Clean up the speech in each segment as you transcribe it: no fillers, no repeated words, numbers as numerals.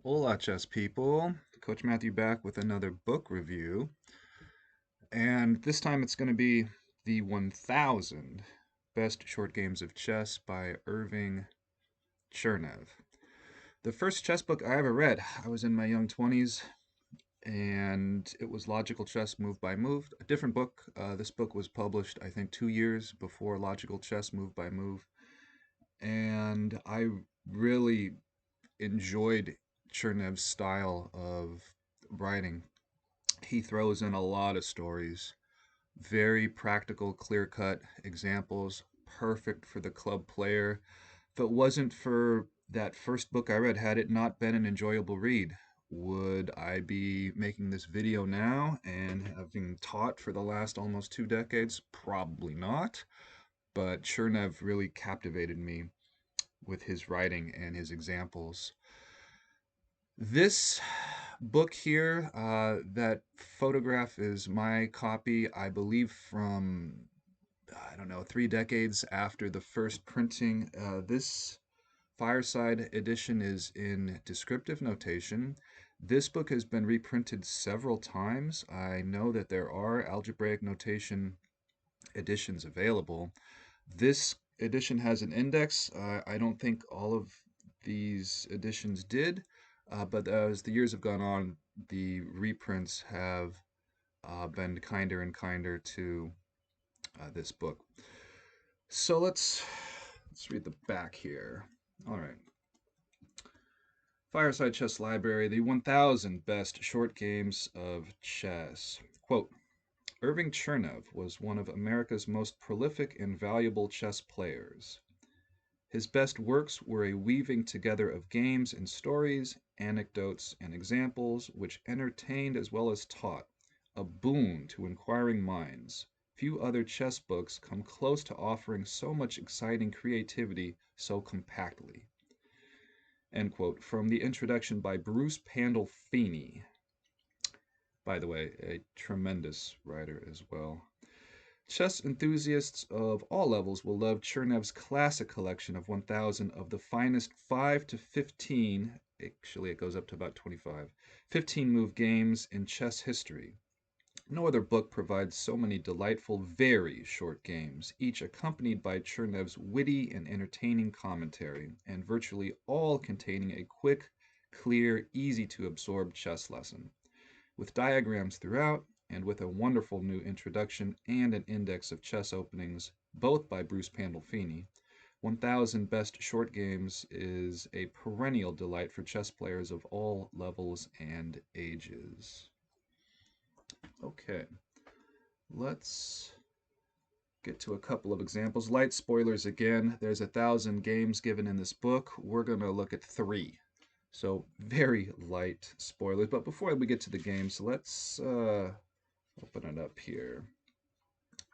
Hola, chess people. Coach Matthew back with another book review. And this time it's going to be the 1000 Best Short Games of Chess by Irving Chernev. The first chess book I ever read, I was in my young 20s, and it was Logical Chess Move by Move, a different book. This book was published, I think, 2 years before Logical Chess Move by Move. And I really enjoyed Chernev's style of writing. He throws in a lot of stories, very practical, clear cut examples, perfect for the club player. If it wasn't for that first book I read, had it not been an enjoyable read, would I be making this video now and having taught for the last almost 2 decades? Probably not. But Chernev really captivated me with his writing and his examples. This book here, that photograph is my copy, I believe, from, I don't know, 3 decades after the first printing. This Fireside edition is in descriptive notation. This book has been reprinted several times. I know that there are algebraic notation editions available. This edition has an index. I don't think all of these editions did, but as the years have gone on, the reprints have been kinder and kinder to this book. So let's read the back here. All right. Fireside Chess Library, the 1000 Best Short Games of Chess. Quote, Irving Chernev was one of America's most prolific and valuable chess players. His best works were a weaving together of games and stories, anecdotes and examples, which entertained as well as taught, a boon to inquiring minds. Few other chess books come close to offering so much exciting creativity so compactly. End quote. From the introduction by Bruce Pandolfini. By the way, a tremendous writer as well. Chess enthusiasts of all levels will love Chernev's classic collection of 1,000 of the finest 5 to 15, actually it goes up to about 25, 15-move games in chess history. No other book provides so many delightful, very short games, each accompanied by Chernev's witty and entertaining commentary, and virtually all containing a quick, clear, easy-to-absorb chess lesson. With diagrams throughout, and with a wonderful new introduction and an index of chess openings, both by Bruce Pandolfini, 1000 Best Short Games is a perennial delight for chess players of all levels and ages. Okay, let's get to a couple of examples. Light spoilers again. There's 1,000 games given in this book. We're going to look at 3. So very light spoilers. But before we get to the games, let's open it up here.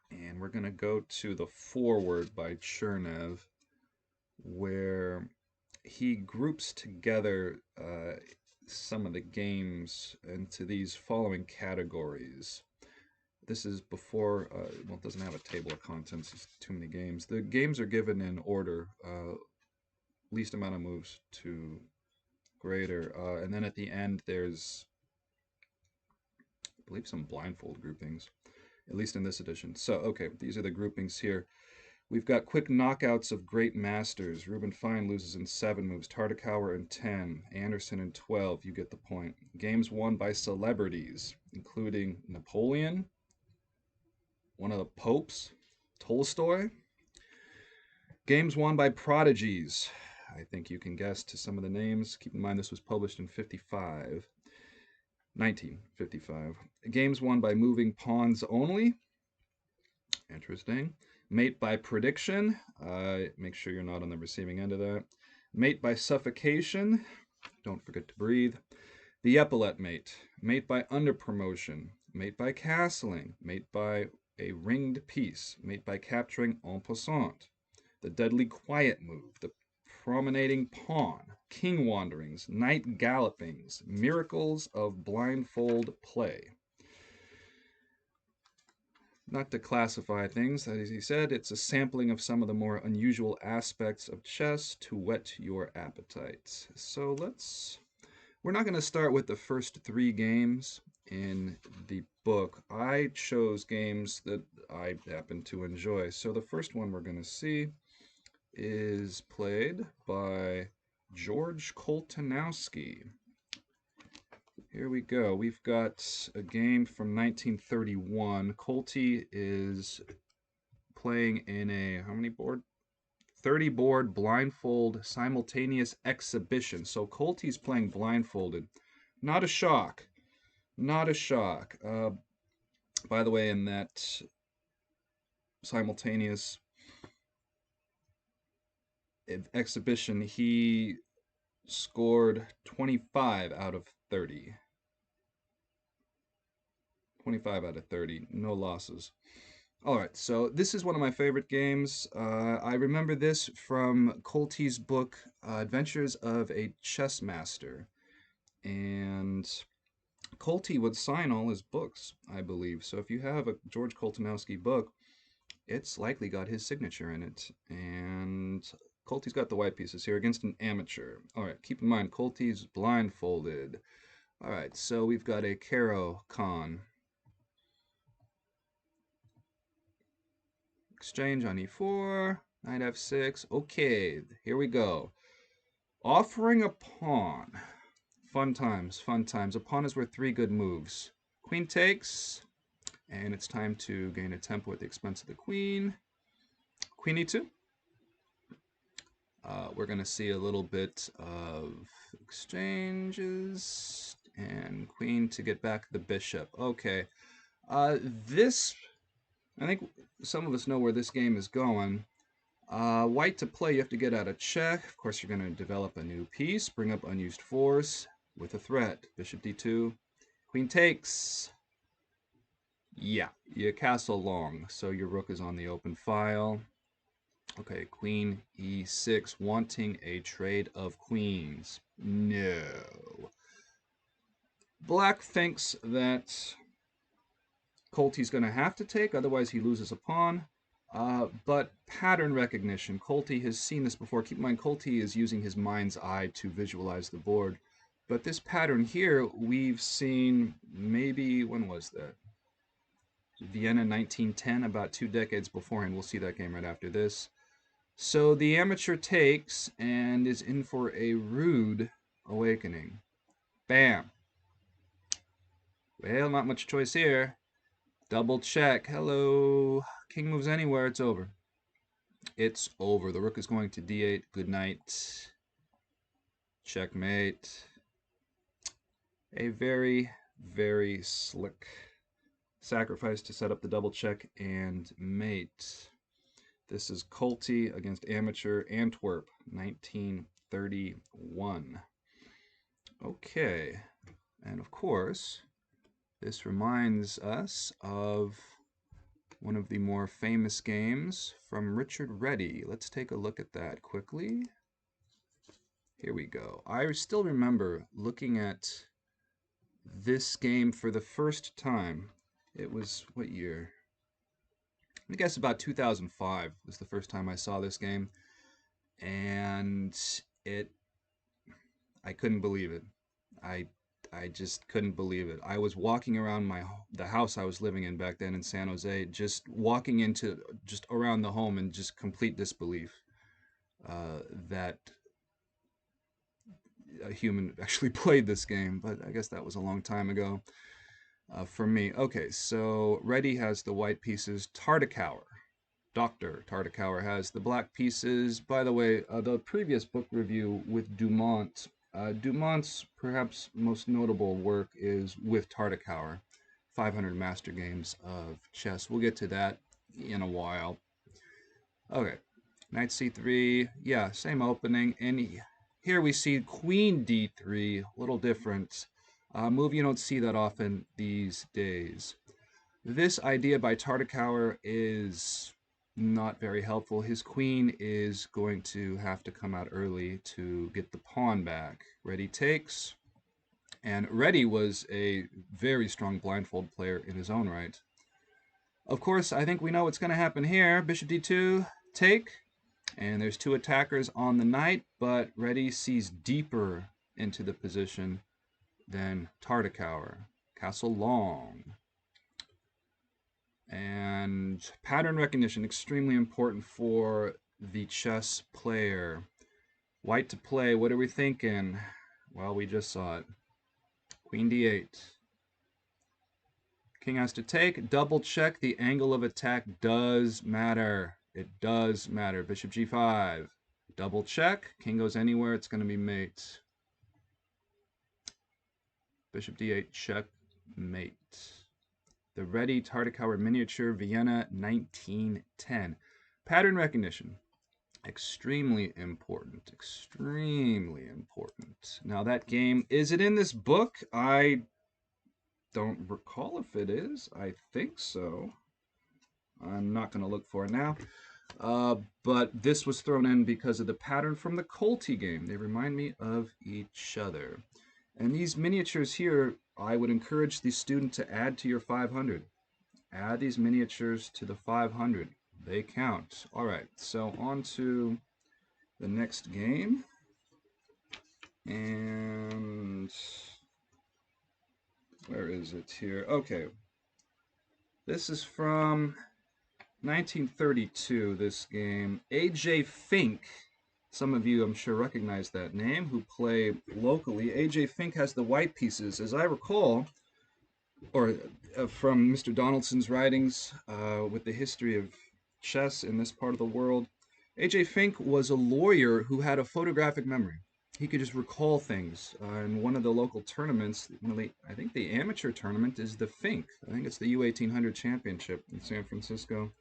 And we're going to go to the foreword by Chernev, where he groups together some of the games into these following categories. This is before, well, it doesn't have a table of contents, it's too many games. The games are given in order, least amount of moves to greater. And then at the end, there's, I believe, some blindfold groupings, at least in this edition. So, okay, these are the groupings here. We've got quick knockouts of great masters. Reuben Fine loses in 7 moves, Tartakower in 10, Anderson in 12. You get the point. Games won by celebrities, including Napoleon, one of the popes, Tolstoy. Games won by prodigies. I think you can guess to some of the names. Keep in mind this was published in 1955. Games won by moving pawns only. Interesting. Mate by prediction. Make sure you're not on the receiving end of that. Mate by suffocation. Don't forget to breathe. The epaulette mate. Mate by underpromotion. Mate by castling. Mate by a ringed piece. Mate by capturing en passant. The deadly quiet move. The promenading pawn. King wanderings. Knight gallopings. Miracles of blindfold play. Not to classify things, as he said, it's a sampling of some of the more unusual aspects of chess to whet your appetite. So let's We're not going to start with the first 3 games in the book. I chose games that I happen to enjoy. So the first one we're going to see is played by George Koltanowski. Here we go. We've got a game from 1931. Colty is playing in a, how many board? 30 board blindfold simultaneous exhibition. So Colty's playing blindfolded. Not a shock. Not a shock. By the way, in that simultaneous exhibition, he scored 25 out of 30. 25 out of 30. No losses. All right, so this is one of my favorite games. I remember this from Colty's book, Adventures of a Chess Master. And Colty would sign all his books, I believe. So if you have a George Koltanowski book, it's likely got his signature in it. And Colty's got the white pieces here against an amateur. All right, keep in mind, Colty's blindfolded. All right, so we've got a Caro con. Exchange on e4, knight f6. Okay, here we go. Offering a pawn. Fun times, fun times. A pawn is worth 3 good moves. Queen takes, and it's time to gain a tempo at the expense of the queen. Queen e2. We're going to see a little bit of exchanges, and queen to get back the bishop. Okay, this, I think some of us know where this game is going. White to play, you have to get out of check. Of course, you're going to develop a new piece, bring up unused force with a threat. Bishop d2. Queen takes. Yeah, you castle long, so your rook is on the open file. Okay, queen e6, wanting a trade of queens. No. Black thinks that Colty's going to have to take, otherwise he loses a pawn. But pattern recognition, Colty has seen this before. Keep in mind, Colty is using his mind's eye to visualize the board. But this pattern here, we've seen maybe, when was that? Vienna 1910, about 2 decades beforehand. We'll see that game right after this. So the amateur takes and is in for a rude awakening. Bam. Well, not much choice here. Double check. Hello. King moves anywhere, it's over. It's over. The rook is going to d8. Good night. Checkmate. A very, very slick sacrifice to set up the double check and mate. This is Colty against amateur Antwerp, 1931. Okay, and of course, this reminds us of one of the more famous games from Richard Reti. Let's take a look at that quickly. Here we go. I still remember looking at this game for the first time. It was, what year? I guess about 2005 was the first time I saw this game. And I couldn't believe it. I just couldn't believe it. I was walking around the house I was living in back then in San Jose, just walking into just around the home in just complete disbelief that a human actually played this game. But I guess that was a long time ago for me. Okay, so Reti has the white pieces. Tartakower, Dr. Tartakower has the black pieces. By the way, the previous book review with Dumont, Dumont's perhaps most notable work is with Tartakower, 500 Master Games of Chess. We'll get to that in a while. Okay, knight c3, yeah, same opening. And here we see queen d3, a little different. Move you don't see that often these days. This idea by Tartakower is not very helpful. His queen is going to have to come out early to get the pawn back. Reti takes. And Reti was a very strong blindfold player in his own right. Of course, I think we know what's going to happen here. Bishop d2, take. And there's 2 attackers on the knight, but Reti sees deeper into the position then Tartakower, castle long. And pattern recognition, extremely important for the chess player. White to play, what are we thinking? Well, we just saw it. Queen d8. King has to take, double check, the angle of attack does matter. It does matter. Bishop g5. Double check, king goes anywhere, it's going to be mate. Bishop d8, checkmate. The Reti Tartakower miniature, Vienna, 1910. Pattern recognition. Extremely important. Extremely important. Now that game, is it in this book? I don't recall if it is. I think so. I'm not going to look for it now. But this was thrown in because of the pattern from the Colty game. They remind me of each other. And these miniatures here, I would encourage the student to add to your 500. Add these miniatures to the 500. They count. All right, so on to the next game. And where is it here? Okay. This is from 1932, this game. A.J. Fink. Some of you, I'm sure, recognize that name, who play locally. A.J. Fink has the white pieces. As I recall, or from Mr. Donaldson's writings with the history of chess in this part of the world, A.J. Fink was a lawyer who had a photographic memory. He could just recall things. In one of the local tournaments, I think the amateur tournament is the Fink. I think it's the U1800 Championship in San Francisco.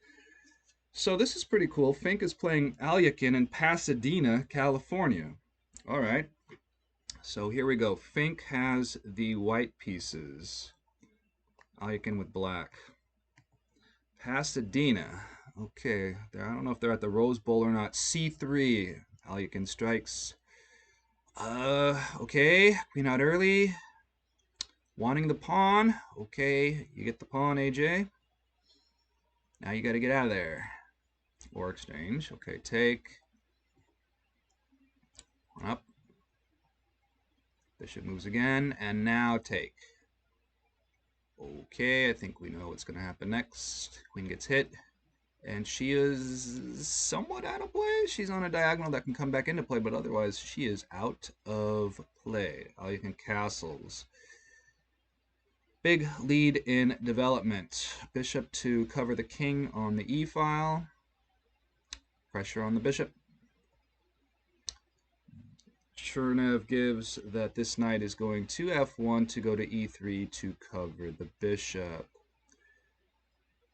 So this is pretty cool. Fink is playing Alekhine in Pasadena, California. All right. So here we go. Fink has the white pieces. Alekhine with black. Pasadena. Okay. I don't know if they're at the Rose Bowl or not. C3. Alekhine strikes. Okay. Queen out early. Wanting the pawn. Okay. You get the pawn, AJ. Now you got to get out of there. Or exchange. Okay, take. One up. Bishop moves again, and now take. Okay, I think we know what's going to happen next. Queen gets hit, and she is somewhat out of play. She's on a diagonal that can come back into play, but otherwise she is out of play. Alekhine castles. Big lead in development. Bishop to cover the king on the e-file. Pressure on the bishop. Chernev gives that this knight is going to f1 to go to e3 to cover the bishop.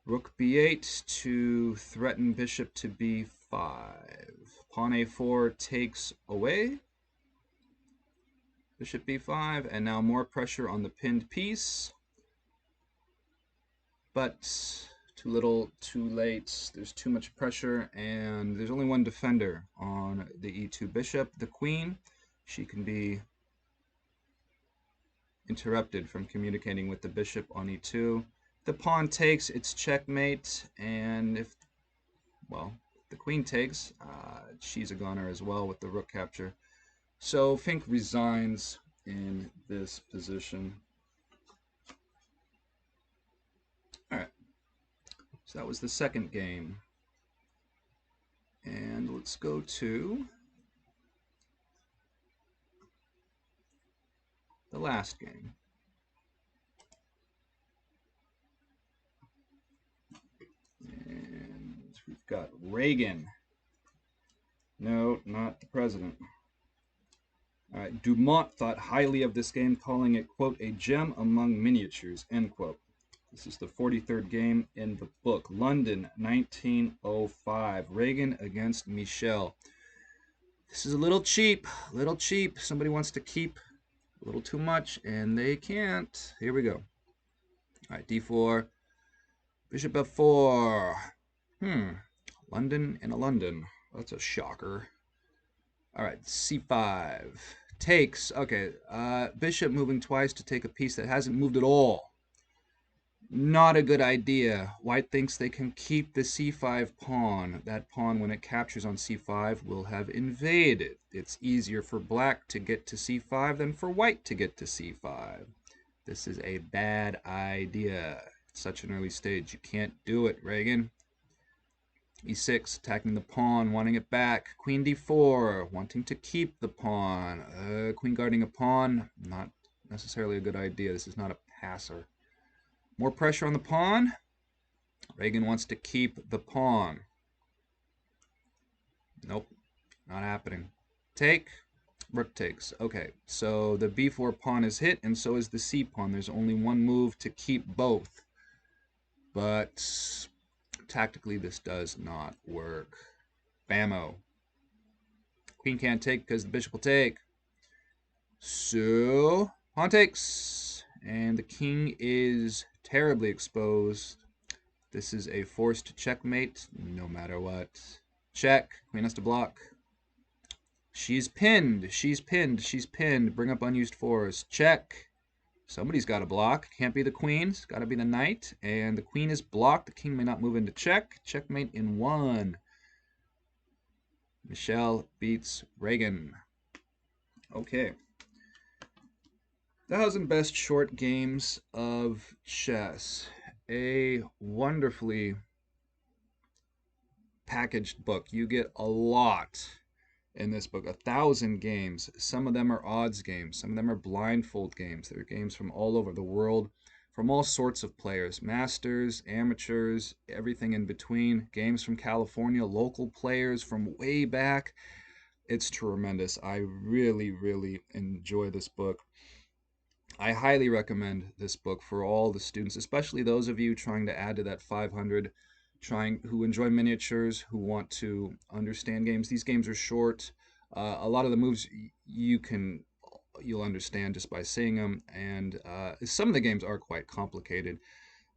Rook b8 to threaten bishop to b5. Pawn a4 takes away. Bishop b5, and now more pressure on the pinned piece. But too little, too late. There's too much pressure, and there's only one defender on the e2 bishop. The queen, she can be interrupted from communicating with the bishop on e2. The pawn takes, it's checkmate, and if, well, the queen takes, she's a goner as well with the rook capture. So Fink resigns in this position. All right. So that was the second game. And let's go to the last game. And we've got Reagan. No, not the president. All right, Dumont thought highly of this game, calling it, quote, a gem among miniatures, end quote. This is the 43rd game in the book. London, 1905. Reagan against Michel. This is a little cheap. Somebody wants to keep a little too much, and they can't. Here we go. All right, d4. Bishop f4. London in a London. That's a shocker. All right, c5. Takes. Okay, bishop moving twice to take a piece that hasn't moved at all. Not a good idea. White thinks they can keep the c5 pawn. That pawn, when it captures on c5, will have invaded. It's easier for black to get to c5 than for white to get to c5. This is a bad idea. At such an early stage, you can't do it, Reagan. e6, attacking the pawn, wanting it back. Queen d4, wanting to keep the pawn. Queen guarding a pawn, not necessarily a good idea. This is not a passer. More pressure on the pawn. Reagan wants to keep the pawn. Nope, not happening. Take. Rook takes. Okay, so the b4 pawn is hit, and so is the c pawn. There's only one move to keep both. But tactically, this does not work. Bammo. Queen can't take because the bishop will take. So, pawn takes. And the king is terribly exposed. This is a forced checkmate, no matter what. Check. Queen has to block. She's pinned. She's pinned. She's pinned. Bring up unused fours. Check. Somebody's got to block. Can't be the queen. It's got to be the knight. And the queen is blocked. The king may not move into check. Checkmate in one. Michelle beats Reagan. Okay. 1,000 best short games of chess. A wonderfully packaged book. You get a lot in this book. 1,000 games. Some of them are odds games. Some of them are blindfold games. They're games from all over the world, from all sorts of players. Masters, amateurs, everything in between. Games from California, local players from way back. It's tremendous. I really, really enjoy this book. I highly recommend this book for all the students, especially those of you trying to add to that 500, who enjoy miniatures, who want to understand games. These games are short. A lot of the moves you'll understand just by seeing them, and some of the games are quite complicated,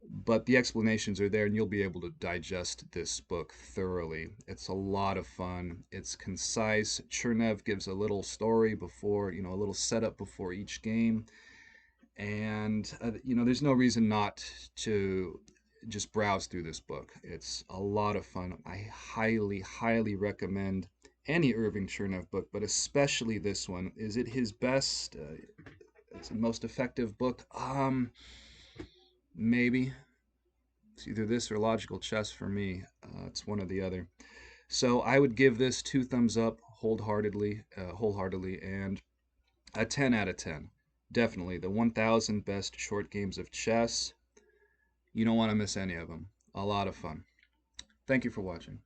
but the explanations are there, and you'll be able to digest this book thoroughly. It's a lot of fun. It's concise. Chernev gives a little story before, a little setup before each game. And there's no reason not to just browse through this book. It's a lot of fun. I highly, highly recommend any Irving Chernev book, but especially this one. Is it his best? It's the most effective book? Maybe. It's either this or Logical Chess for me. It's one or the other. So I would give this 2 thumbs up wholeheartedly, and a 10 out of 10. Definitely the 1,000 best short games of chess. You don't want to miss any of them. A lot of fun. Thank you for watching.